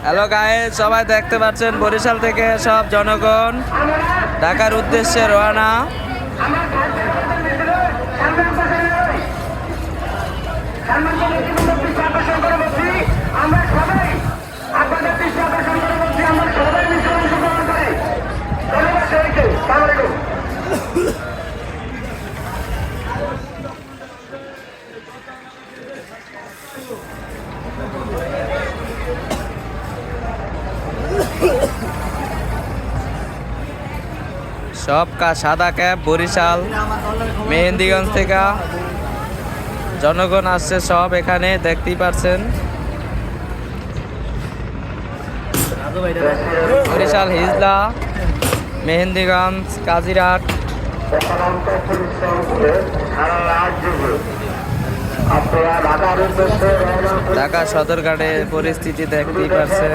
Hello guys, সবাই দেখতে পাচ্ছেন বরিশাল থেকে সব জনগণ ঢাকার উদ্দেশ্যে রওনা। সব সাদা ক্যাব বরিশাল মেহেন্দিগঞ্জ থেকে জনগণ আসছে সব, এখানে দেখতেই পাচ্ছেন। বরিশাল হিজলা, মেহেন্দিগঞ্জ, কাজিরহাট, ঢাকা সদরঘাটের পরিস্থিতি দেখতেই পাচ্ছেন।